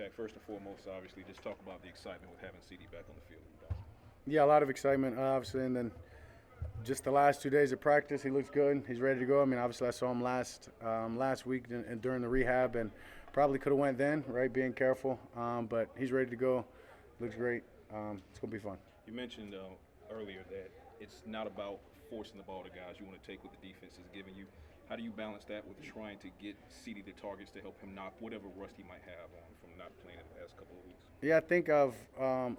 Dak, first and foremost, obviously, just talk about the excitement with having CeeDee back on the field. You guys. Yeah, a lot of excitement, obviously, and then just the last 2 days of practice, he looks good. He's ready to go. I mean, obviously, I saw him last week and during the rehab, and probably could have went then, right? Being careful, but he's ready to go. Looks great. It's gonna be fun. You mentioned earlier that it's not about forcing the ball to guys you want to take what the defense is giving you. How do you balance that with trying to get CeeDee the targets to help him knock whatever rust he might have on from not playing in the past couple of weeks? Yeah, I think I've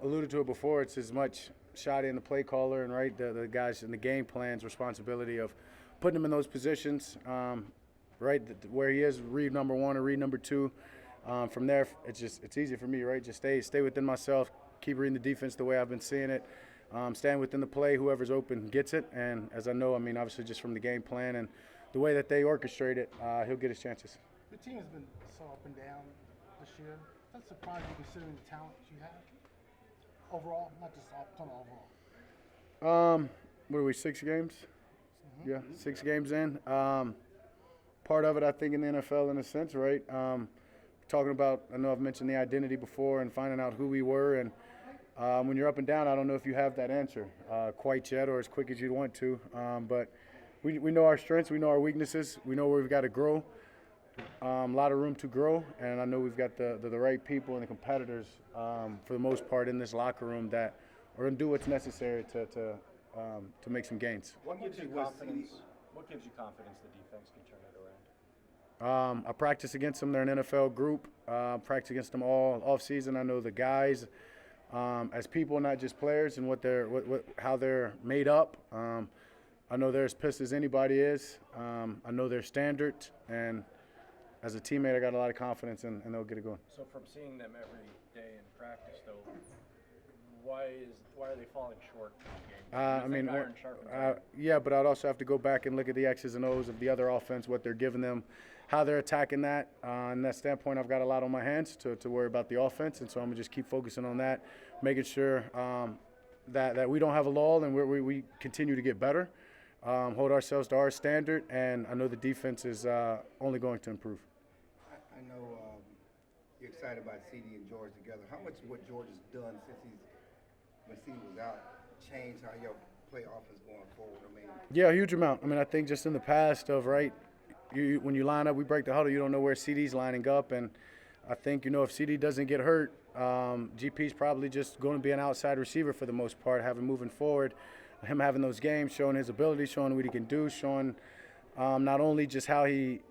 alluded to it before. It's as much Shotty and the play caller and right the guys in the game plan's responsibility of putting him in those positions, right where he is, read number one or read number two. From there, it's easy for me, right? Just stay within myself, keep reading the defense the way I've been seeing it, stand within the play. Whoever's open gets it, and as I know, I mean, obviously just from the game plan and the way that they orchestrate it, he'll get his chances. The team has been so up and down this year. That's surprising considering the talent you have overall, not just overall. What are we, 6 games? Mm-hmm. Yeah, 6 games in. Part of it, I think, in the NFL in a sense, right? Talking about, I know I've mentioned the identity before and finding out who we were. And when you're up and down, I don't know if you have that answer quite yet or as quick as you'd want to. But we know our strengths, we know our weaknesses, we know where we've got to grow. A lot of room to grow, and I know we've got the right people and the competitors for the most part in this locker room that are going to do what's necessary to make some gains. What gives you confidence? What gives you confidence the defense can turn it around? I practice against them. They're an NFL group. Practice against them all off season. I know the guys as people, not just players, and how they're made up. I know they're as pissed as anybody is. I know their standard, and as a teammate, I got a lot of confidence, and they'll get it going. So from seeing them every day in practice, though, why are they falling short in these games? Yeah, but I'd also have to go back and look at the X's and O's of the other offense, what they're giving them, how they're attacking that. In that standpoint, I've got a lot on my hands to worry about the offense, and so I'm going to just keep focusing on that, making sure that we don't have a lull and we continue to get better, hold ourselves to our standard, and I know the defense is only going to improve. I know you're excited about CeeDee and George together. How much what George has done since when CeeDee was out changed how your play offense going forward? I mean, yeah, a huge amount. I mean, I think just in the past of right, when you line up, we break the huddle. You don't know where CeeDee's lining up, and I think if CeeDee doesn't get hurt, GP's probably just going to be an outside receiver for the most part, having moving forward, him having those games, showing his ability, showing what he can do, showing not only just how he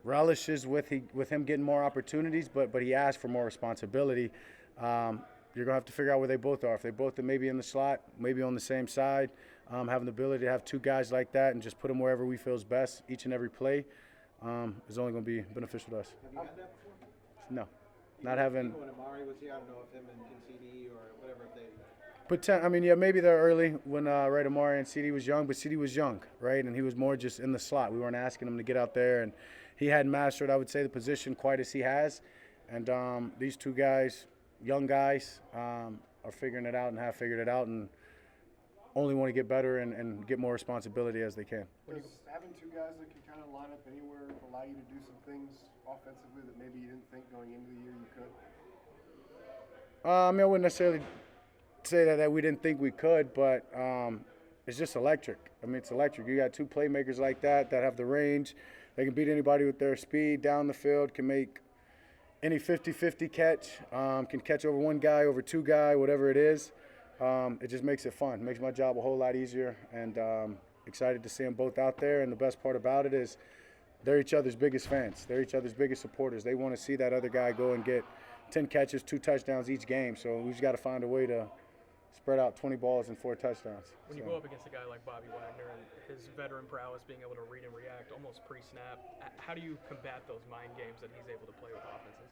relishes with him getting more opportunities, but he asks for more responsibility. You're going to have to figure out where they both are. If they both are maybe in the slot, maybe on the same side, having the ability to have 2 guys like that and just put them wherever we feel is best each and every play is only going to be beneficial to us. Have you had that before? No. Not having – When Amari was here, I don't know if him and CeeDee or whatever, if they – I mean, yeah, maybe they're early when right Amari and CeeDee was young, but CeeDee was young, right? And he was more just in the slot. We weren't asking him to get out there, and he hadn't mastered, I would say, the position quite as he has. And these 2 guys, young guys, are figuring it out and have figured it out and only want to get better and get more responsibility as they can. Does having 2 guys that can kind of line up anywhere allow you to do some things offensively that maybe you didn't think going into the year you could? I mean, I wouldn't necessarily say that we didn't think we could, but it's just electric. I mean, it's electric. You got 2 playmakers like that have the range. They can beat anybody with their speed down the field, can make any 50-50 catch, can catch over 1 guy, over 2 guy, whatever it is. It just makes it fun. It makes my job a whole lot easier, and excited to see them both out there. And the best part about it is they're each other's biggest fans. They're each other's biggest supporters. They want to see that other guy go and get 10 catches, 2 touchdowns each game. So we've got to find a way to spread out 20 balls and 4 touchdowns. When you go up against a guy like Bobby Wagner and his veteran prowess, being able to read and react almost pre-snap, how do you combat those mind games that he's able to play with offenses?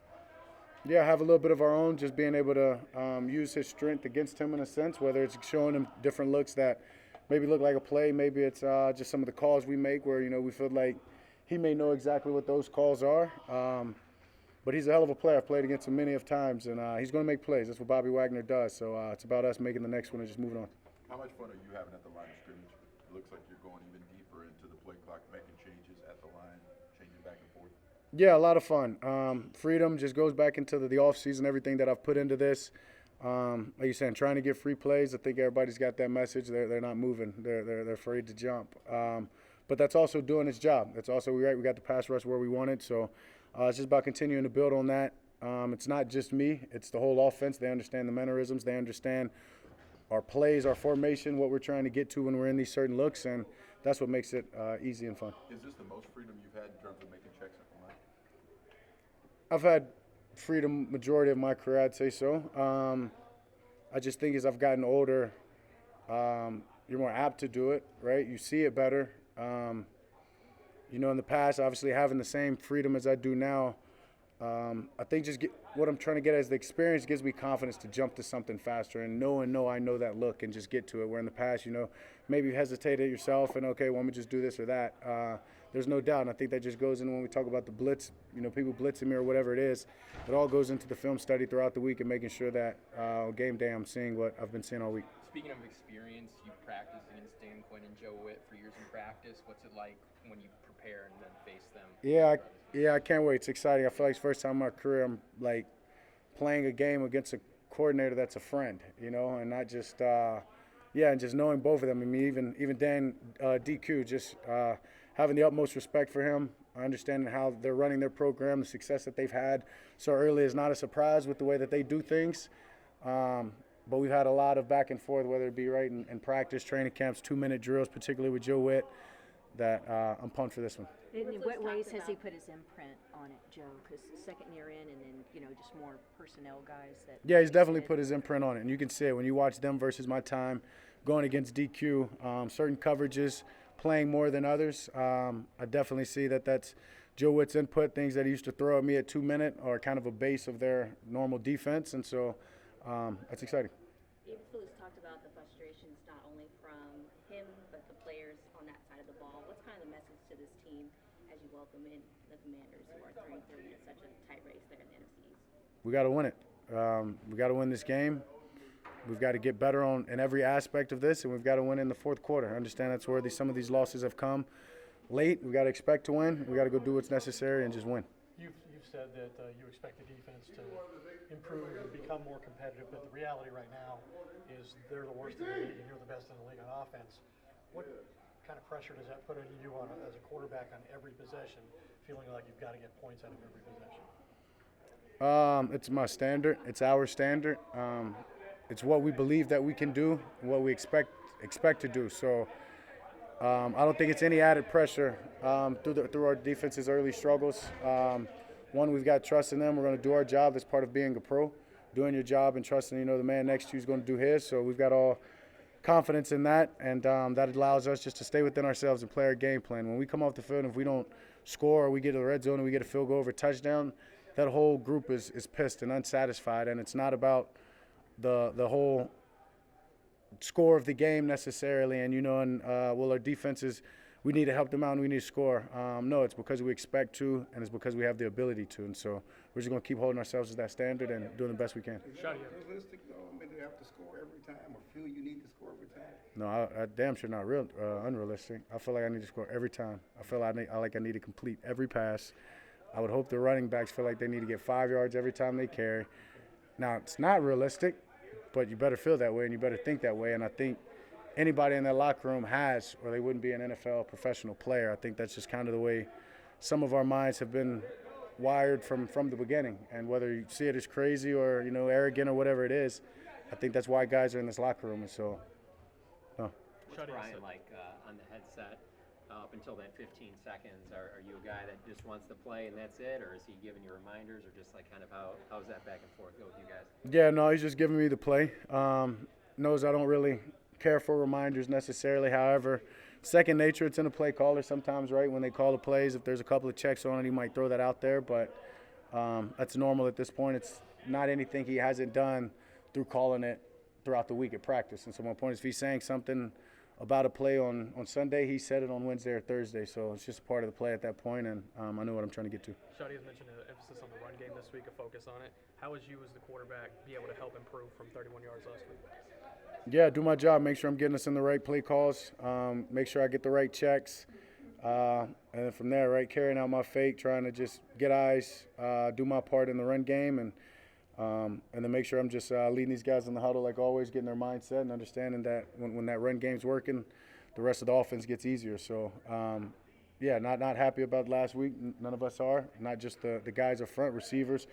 Yeah, have a little bit of our own, just being able to use his strength against him in a sense, whether it's showing him different looks that maybe look like a play, maybe it's just some of the calls we make where, we feel like he may know exactly what those calls are. But he's a hell of a player. I've played against him many of times, and he's going to make plays. That's what Bobby Wagner does. So it's about us making the next one and just moving on. How much fun are you having at the line of scrimmage? It looks like you're going even deeper into the play clock, making changes at the line, changing back and forth. Yeah, a lot of fun. Freedom just goes back into the off season, everything that I've put into this. Like you saying, trying to get free plays. I think everybody's got that message. They're not moving. They're afraid to jump. But that's also doing its job. That's also we got the pass rush where we want it. So it's just about continuing to build on that. It's not just me. It's the whole offense. They understand the mannerisms. They understand our plays, our formation, what we're trying to get to when we're in these certain looks, and that's what makes it easy and fun. Is this the most freedom you've had in terms of making checks at the line? I've had freedom majority of my career, I'd say so. I just think as I've gotten older, you're more apt to do it, right? You see it better. In the past, obviously having the same freedom as I do now, I think what I'm trying to get as the experience gives me confidence to jump to something faster and I know that look and just get to it. Where in the past, maybe you hesitated yourself and, okay, well, let me just do this or that. There's no doubt, and I think that just goes in when we talk about the blitz, people blitzing me or whatever it is. It all goes into the film study throughout the week and making sure that game day I'm seeing what I've been seeing all week. Speaking of experience, you practiced against Dan Quinn and Joe Witt for years in practice. What's it like when you prepare and then face them? Yeah, I can't wait. It's exciting. I feel like it's the first time in my career I'm like playing a game against a coordinator that's a friend, and not just and just knowing both of them. I mean, even Dan DQ, just having the utmost respect for him, understanding how they're running their program, the success that they've had so early is not a surprise with the way that they do things. But we've had a lot of back and forth, whether it be in practice, training camps, 2-minute drills, particularly with Joe Witt, that I'm pumped for this one. In what ways has he put his imprint on it, Joe? Because second year in and then, just more personnel guys that. Yeah, he's definitely put his imprint on it. And you can see it when you watch them versus my time going against DQ, certain coverages, playing more than others. I definitely see that's Joe Witt's input, things that he used to throw at me at 2-minute are kind of a base of their normal defense. And so that's exciting. Eberflus talked about the frustrations not only from him, but the players on that side of the ball. What's kind of the message to this team as you welcome in the Commanders, who are 3-3 in such a tight race there in the NFC East? We got to win it. We got to win this game. We've got to get better in every aspect of this, and we've got to win in the fourth quarter. I understand that's where some of these losses have come late. We got to expect to win. We got to go do what's necessary and just win. You've said that you expect the defense to improve and become more competitive, but the reality right now is they're the worst in the league and you're the best in the league on offense. What kind of pressure does that put on you as a quarterback on every possession, feeling like you've got to get points out of every possession? It's my standard. It's our standard. It's what we believe that we can do and what we expect to do. So I don't think it's any added pressure through our defense's early struggles. One, we've got trust in them. We're going to do our job. That's part of being a pro, doing your job and trusting, the man next to you is going to do his. So we've got all confidence in that, and that allows us just to stay within ourselves and play our game plan. When we come off the field, if we don't score or we get to the red zone and we get a field goal over touchdown, that whole group is pissed and unsatisfied, and it's not about the whole score of the game necessarily. And our defenses, we need to help them out and we need to score. No, it's because we expect to, and it's because we have the ability to. And so we're just going to keep holding ourselves to that standard and doing the best we can. Is that realistic, though? I mean, do you have to score every time or feel you need to score every time? No, I damn sure not unrealistic. I feel like I need to score every time. I feel like I need to complete every pass. I would hope the running backs feel like they need to get 5 yards every time they carry. Now, it's not realistic, but you better feel that way and you better think that way. And I think anybody in that locker room has, or they wouldn't be an NFL professional player. I think that's just kind of the way some of our minds have been wired from the beginning. And whether you see it as crazy or, arrogant or whatever it is, I think that's why guys are in this locker room. And so, no. What's Brian like on the headset up until that 15 seconds? Are you a guy that just wants to play and that's it? Or is he giving you reminders, or just like kind of how's that back and forth go with you guys? Yeah, no, he's just giving me the play. Knows I don't really care for reminders necessarily. However, second nature, it's in a play caller sometimes, right? When they call the plays, if there's a couple of checks on it, he might throw that out there. But that's normal at this point. It's not anything he hasn't done through calling it throughout the week at practice. And so my point is, if he's saying something about a play on Sunday, he said it on Wednesday or Thursday. So it's just a part of the play at that point, and I know what I'm trying to get to. Shadi has mentioned an emphasis on the run game this week, a focus on it. How would you as the quarterback be able to help improve from 31 yards last week? Yeah, do my job. Make sure I'm getting us in the right play calls. Make sure I get the right checks. And then from there, right, carrying out my fake, trying to just get eyes, do my part in the run game, and then make sure I'm just leading these guys in the huddle like always, getting their mindset and understanding that when that run game's working, the rest of the offense gets easier. So, yeah, not happy about last week. None of us are, not just the guys up front, receivers,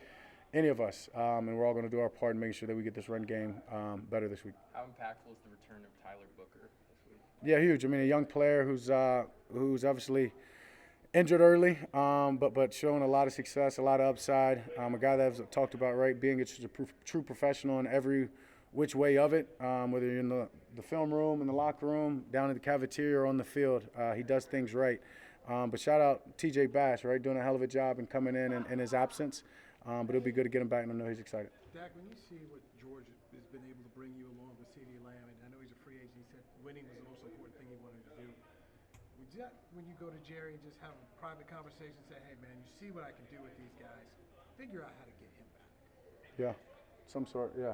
any of us. And we're all going to do our part in making sure that we get this run game better this week. How impactful is the return of Tyler Booker this week? Yeah, huge. I mean, a young player who's obviously injured early, but showing a lot of success, a lot of upside. A guy that I've talked about, right, being a true professional in every which way of it, whether you're in the film room, in the locker room, down in the cafeteria, or on the field. He does things right. But shout out TJ Bass, right, doing a hell of a job and coming in his absence. But it'll be good to get him back, and I know he's excited. Dak, when you see what George has been able to bring you along with CeeDee Lamb, and I know he's a free agent, he said winning was the most important thing he wanted to do. Would that, when you go to Jerry and just have a private conversation, say, hey, man, you see what I can do with these guys, figure out how to get him back? Yeah, some sort, yeah.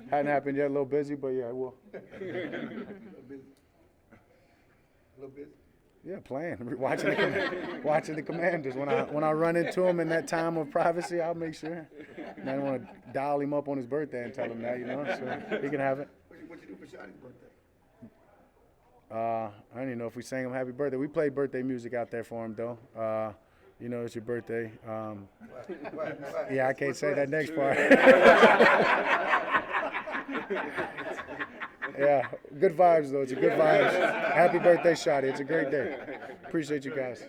Hadn't happened yet, a little busy, but yeah, it will. A little busy. Yeah, playing, watching the Commanders. When I run into him in that time of privacy, I'll make sure. And I don't want to dial him up on his birthday and tell him that, so he can have it. What you do for Shotty's birthday? I don't even know if we sang him happy birthday. We played birthday music out there for him, though. It's your birthday. What? Yeah, I can't say that next part. Yeah, good vibes, though. It's a good vibes. Happy birthday, Shotty. It's a great day. Appreciate you guys.